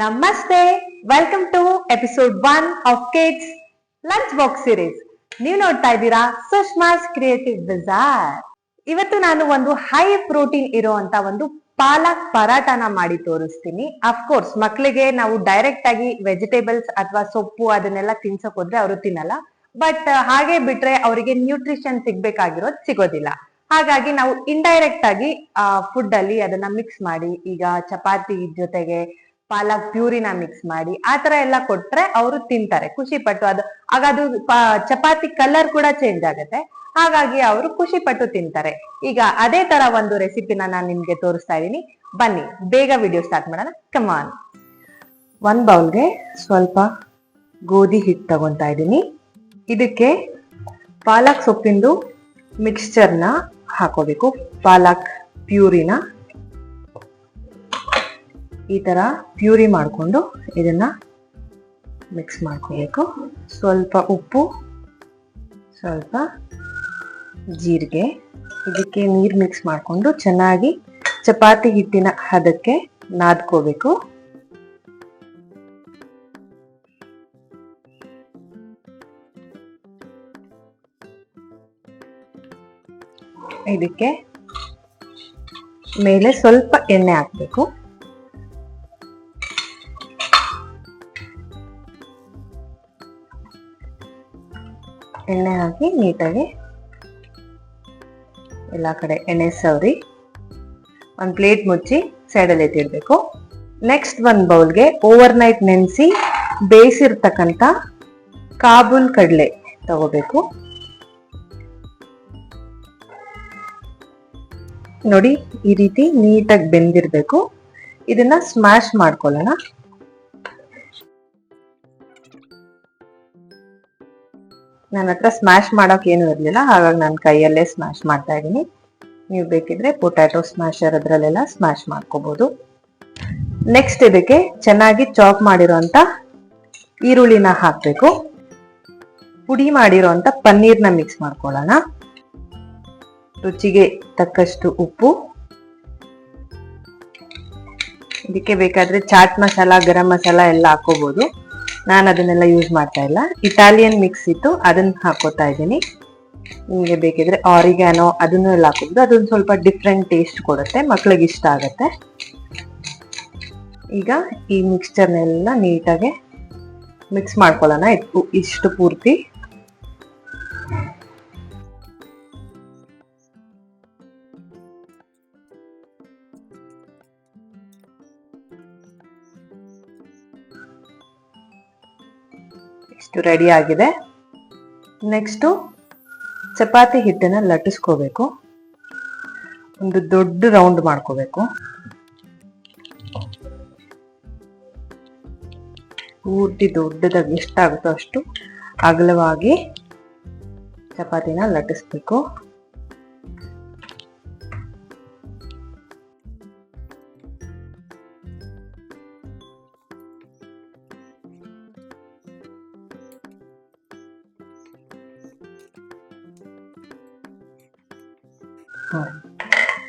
ನಮಸ್ತೆ, welcome to episode 1 of kids lunch box series. ನೀವು ನೋಡ್ತಾ ಇದ್ದೀರಾ ಸುಷ್ಮಾಸ್ ಕ್ರಿಯೇಟಿವ್ ಬಜಾರ್. ಇವತ್ತು ನಾನು ಒಂದು ಹೈ ಪ್ರೋಟೀನ್ ಇರುವಂತ ಒಂದು ಪಾಲಕ್ ಪರಾಟನ ಮಾಡಿ ತೋರಿಸ್ತೀನಿ. ಅಫ್ಕೋರ್ಸ್ ಮಕ್ಕಳಿಗೆ ನಾವು ಡೈರೆಕ್ಟ್ ಆಗಿ ವೆಜಿಟೇಬಲ್ಸ್ ಅಥವಾ ಸೊಪ್ಪು ಅದನ್ನೆಲ್ಲ ತಿನ್ಸಕ್ ಹೋದ್ರೆ ಅವರು ತಿನ್ನಲ್ಲ. ಬಟ್ ಹಾಗೆ ಬಿಟ್ರೆ ಅವರಿಗೆ ನ್ಯೂಟ್ರಿಷನ್ ಸಿಗ್ಬೇಕಾಗಿರೋದು ಸಿಗೋದಿಲ್ಲ. ಹಾಗಾಗಿ ನಾವು ಇಂಡೈರೆಕ್ಟ್ ಆಗಿ ಫುಡ್ ಅಲ್ಲಿ ಅದನ್ನ ಮಿಕ್ಸ್ ಮಾಡಿ, ಈಗ ಚಪಾತಿ ಜೊತೆಗೆ ಪಾಲಕ್ ಪ್ಯೂರಿನ ಮಿಕ್ಸ್ ಮಾಡಿ ಆ ತರ ಎಲ್ಲ ಕೊಟ್ರೆ ಅವರು ತಿಂತಾರೆ ಖುಷಿ ಪಟ್ಟು. ಆಗ ಅದು ಚಪಾತಿ ಕಲರ್ ಕೂಡ ಚೇಂಜ್ ಆಗುತ್ತೆ, ಹಾಗಾಗಿ ಅವರು ಖುಷಿ ಪಟ್ಟು ತಿಂತಾರೆ. ಈಗ ಅದೇ ತರ ಒಂದು ರೆಸಿಪಿನ ನಾನು ನಿಮ್ಗೆ ತೋರಿಸ್ತಾ ಇದ್ದೀನಿ. ಬನ್ನಿ ಬೇಗ ವಿಡಿಯೋ ಸ್ಟಾರ್ಟ್ ಮಾಡೋಣ. ಕಮಾನ್. 1 ಬೌಲ್ಗೆ ಸ್ವಲ್ಪ ಗೋಧಿ ಹಿಟ್ಟು ತಗೊಂತಾ ಇದ್ದೀನಿ. ಇದಕ್ಕೆ ಪಾಲಕ್ ಸೊಪ್ಪಿಂದು ಮಿಕ್ಸ್ಚರ್ನ ಹಾಕೋಬೇಕು. ಪಾಲಕ್ ಪ್ಯೂರಿನ ಈ ತರ ಪ್ಯೂರಿ ಮಾಡಿಕೊಂಡು ಇದನ್ನ ಮಿಕ್ಸ್ ಮಾಡ್ಕೋಬೇಕು. ಸ್ವಲ್ಪ ಉಪ್ಪು, ಸ್ವಲ್ಪ ಜೀರಿಗೆ, ಇದಕ್ಕೆ ನೀರು ಮಿಕ್ಸ್ ಮಾಡಿಕೊಂಡು ಚೆನ್ನಾಗಿ ಚಪಾತಿ ಹಿಟ್ಟಿನ ಹದಕ್ಕೆ ನಾದ್ಕೋಬೇಕು. ಇದಕ್ಕೆ ಮೇಲೆ ಸ್ವಲ್ಪ ಎಣ್ಣೆ ಹಾಕಬೇಕು. ಎಣ್ಣೆ ಹಾಕಿ ನೀಟಾಗಿ ಎಲ್ಲ ಕಡೆ ಎಣ್ಣೆ ಸವರಿ ಒಂದು ಪ್ಲೇಟ್ ಮುಚ್ಚಿ ಸೈಡಲ್ಲಿ ಎತ್ತಿಡ್ಬೇಕು. ನೆಕ್ಸ್ಟ್ 1 ಬೌಲ್ಗೆ ಓವರ್ ನೈಟ್ ನೆನೆಸಿ ಬೇಯಿಸಿರ್ತಕ್ಕಂಥ ಕಾಬೂಲ್ ಕಡಲೆ ತಗೋಬೇಕು. ನೋಡಿ, ಈ ರೀತಿ ನೀಟಾಗಿ ಬೆಂದಿರ್ಬೇಕು. ಇದನ್ನ ಸ್ಮ್ಯಾಶ್ ಮಾಡ್ಕೊಳ್ಳೋಣ. ನನ್ನ ಹತ್ರ ಸ್ಮ್ಯಾಶ್ ಮಾಡೋಕೆ ಏನು ಇರಲಿಲ್ಲ, ಹಾಗಾಗಿ ನಾನು ಕೈಯಲ್ಲೇ ಸ್ಮ್ಯಾಶ್ ಮಾಡ್ತಾ ಇದ್ದೀನಿ. ನೀವು ಬೇಕಿದ್ರೆ ಪೊಟ್ಯಾಟೊ ಸ್ಮ್ಯಾಶರ್ ಅದರಲ್ಲೆಲ್ಲ ಸ್ಮ್ಯಾಶ್ ಮಾಡ್ಕೋಬಹುದು. ನೆಕ್ಸ್ಟ್ ಇದಕ್ಕೆ ಚೆನ್ನಾಗಿ ಚಾಪ್ ಮಾಡಿರೋಂಥ ಈರುಳ್ಳಿನ ಹಾಕಬೇಕು. ಪುಡಿ ಮಾಡಿರೋಂಥ ಪನ್ನೀರ್ನ ಮಿಕ್ಸ್ ಮಾಡ್ಕೊಳ್ಳೋಣ. ರುಚಿಗೆ ತಕ್ಕಷ್ಟು ಉಪ್ಪು. ಇದಕ್ಕೆ ಬೇಕಾದ್ರೆ ಚಾಟ್ ಮಸಾಲ, ಗರಂ ಮಸಾಲ ಎಲ್ಲ ಹಾಕೋಬಹುದು. ನಾನು ಅದನ್ನೆಲ್ಲ ಯೂಸ್ ಮಾಡ್ತಾ ಇಲ್ಲ. ಇಟಾಲಿಯನ್ ಮಿಕ್ಸ್ ಇತ್ತು, ಅದನ್ನ ಹಾಕೋತಾ ಇದ್ದೀನಿ. ನಿಮಗೆ ಬೇಕಿದ್ರೆ ಆರಿಗ್ಯಾನೋ ಅದನ್ನು ಎಲ್ಲ ಹಾಕೋಬಹುದು. ಅದೊಂದು ಸ್ವಲ್ಪ ಡಿಫ್ರೆಂಟ್ ಟೇಸ್ಟ್ ಕೊಡುತ್ತೆ, ಮಕ್ಳಿಗೆ ಇಷ್ಟ ಆಗುತ್ತೆ. ಈಗ ಈ ಮಿಕ್ಸ್ಚರ್ನೆಲ್ಲ ನೀಟಾಗಿ ಮಿಕ್ಸ್ ಮಾಡ್ಕೊಳ್ಳೋಣ. ಇಷ್ಟು ಪೂರ್ತಿ. ಇಷ್ಟು ರೆಡಿ ಆಗಿದೆ. ನೆಕ್ಸ್ಟು ಚಪಾತಿ ಹಿಟ್ಟನ್ನ ಲಟ್ಟಿಸ್ಕೋಬೇಕು. ಒಂದು ದೊಡ್ಡ ರೌಂಡ್ ಮಾಡ್ಕೋಬೇಕು. ಪೂರ್ತಿ ದೊಡ್ಡದಾಗಿ ಎಷ್ಟಾಗುತ್ತೋ ಅಷ್ಟು ಅಗಲವಾಗಿ ಚಪಾತಿನ ಲಟ್ಟಿಸ್ಬೇಕು.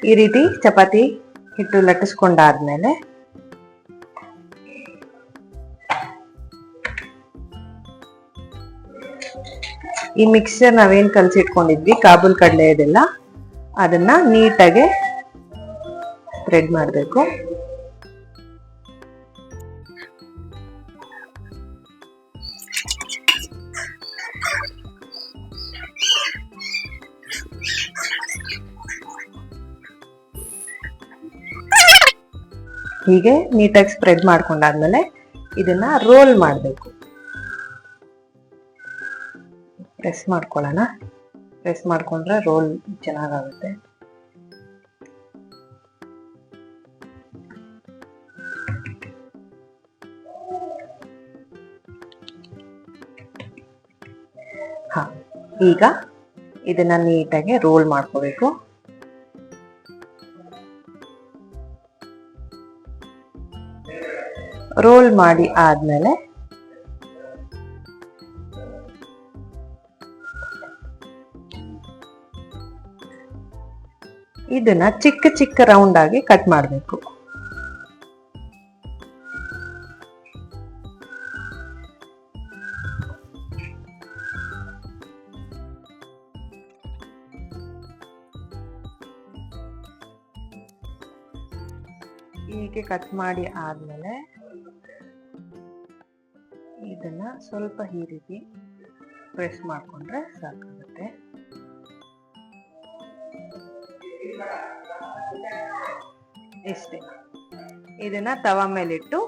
ಈ ರೀತಿ ಚಪಾತಿ ಹಿಟ್ಟು ಲಟ್ಟಿಸ್ಕೊಂಡಾದ್ಮೇಲೆ ಈ ಮಿಕ್ಸ್ಚರ್ ನಾವೇನ್ ಕಲಸಿಟ್ಕೊಂಡಿದ್ವಿ ಕಾಬೂಲ್ ಕಡಲೆ ಇದೆಲ್ಲ, ಅದನ್ನ ನೀಟಾಗಿ ಸ್ಪ್ರೆಡ್ ಮಾಡಬೇಕು. ಹೀಗೆ ನೀಟಾಗಿ ಸ್ಪ್ರೆಡ್ ಮಾಡ್ಕೊಂಡಾದ್ಮೇಲೆ ಇದನ್ನ ರೋಲ್ ಮಾಡಬೇಕು. ಪ್ರೆಸ್ ಮಾಡ್ಕೊಳ್ಳೋಣ. ಪ್ರೆಸ್ ಮಾಡ್ಕೊಂಡ್ರೆ ರೋಲ್ ಚೆನ್ನಾಗಾಗುತ್ತೆ. ಈಗ ಇದನ್ನ ನೀಟಾಗಿ ರೋಲ್ ಮಾಡ್ಕೋಬೇಕು. ರೋಲ್ ಮಾಡಿ ಆದ್ಮೇಲೆ ಇದನ್ನ ಚಿಕ್ಕ ಚಿಕ್ಕ ರೌಂಡ್ ಆಗಿ ಕಟ್ ಮಾಡಬೇಕು. ಹೀಗೆ ಕಟ್ ಮಾಡಿ ಆದ್ಮೇಲೆ ಇದನ್ನ ಸ್ವಲ್ಪ ಈ ರೀತಿ ಪ್ರೆಸ್ ಮಾಡ್ಕೊಂಡ್ರೆ ಸಾಕಾಗುತ್ತೆ. ಇಷ್ಟೇ. ಇದನ್ನ ತವಾ ಮೇಲಿಟ್ಟು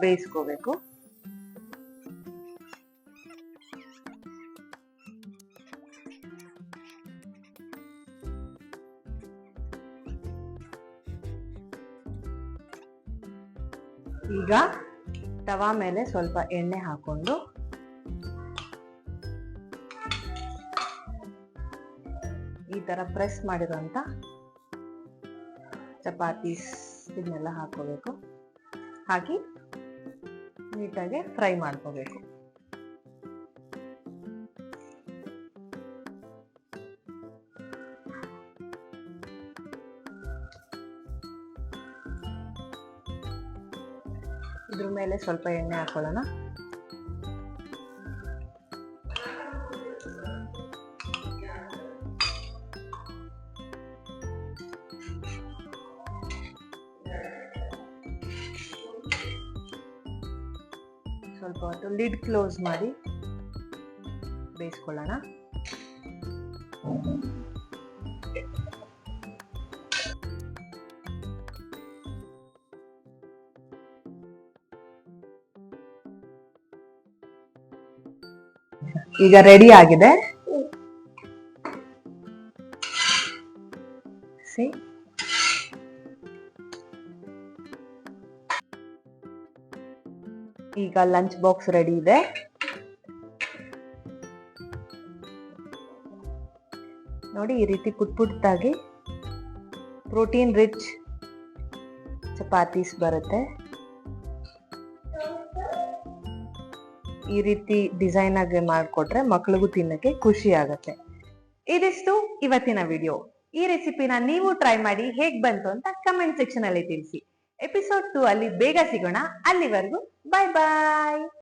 ಬೇಯಿಸ್ಕೋಬೇಕು. ಈಗ ತವಾ ಮೇಲೆ ಸ್ವಲ್ಪ ಎಣ್ಣೆ ಹಾಕೊಂಡು ಈ ತರ ಪ್ರೆಸ್ ಮಾಡಿರುವಂತ ಚಪಾತೀಸ್ ಇದನ್ನೆಲ್ಲ ಹಾಕೋಬೇಕು. ಹಾಕಿ ನೀಟಾಗಿ ಫ್ರೈ ಮಾಡ್ಕೋಬೇಕು. ಇದ್ರ ಮೇಲೆ ಸ್ವಲ್ಪ ಎಣ್ಣೆ ಹಾಕೊಳ್ಳೋಣ. ಸ್ವಲ್ಪ ಹೊತ್ತು ಲಿಡ್ ಕ್ಲೋಸ್ ಮಾಡಿ ಬೇಯಿಸ್ಕೊಳ್ಳೋಣ. ಈಗ ರೆಡಿ ಆಗಿದೆ. ಈಗ ಲಂಚ್ ಬಾಕ್ಸ್ ರೆಡಿ ಇದೆ. ನೋಡಿ, ಈ ರೀತಿ ಪುಟ್ ಪುಟ್ಟಾಗಿ ಪ್ರೋಟೀನ್ ರಿಚ್ ಚಪಾತೀಸ್ ಬರುತ್ತೆ. ಈ ರೀತಿ ಡಿಸೈನ್ ಆಗಿ ಮಾಡಿಕೊಟ್ರೆ ಮಕ್ಳಿಗೂ ತಿನ್ನಕ್ಕೆ ಖುಷಿ ಆಗತ್ತೆ. ಇದಿಷ್ಟು ಇವತ್ತಿನ ವಿಡಿಯೋ. ಈ ರೆಸಿಪಿನ ನೀವು ಟ್ರೈ ಮಾಡಿ ಹೇಗ್ ಬಂತು ಅಂತ ಕಮೆಂಟ್ ಸೆಕ್ಷನ್ ಅಲ್ಲಿ ತಿಳಿಸಿ. ಎಪಿಸೋಡ್ 2 ಅಲ್ಲಿ ಬೇಗ ಸಿಗೋಣ. ಅಲ್ಲಿವರೆಗೂ ಬಾಯ್ ಬಾಯ್.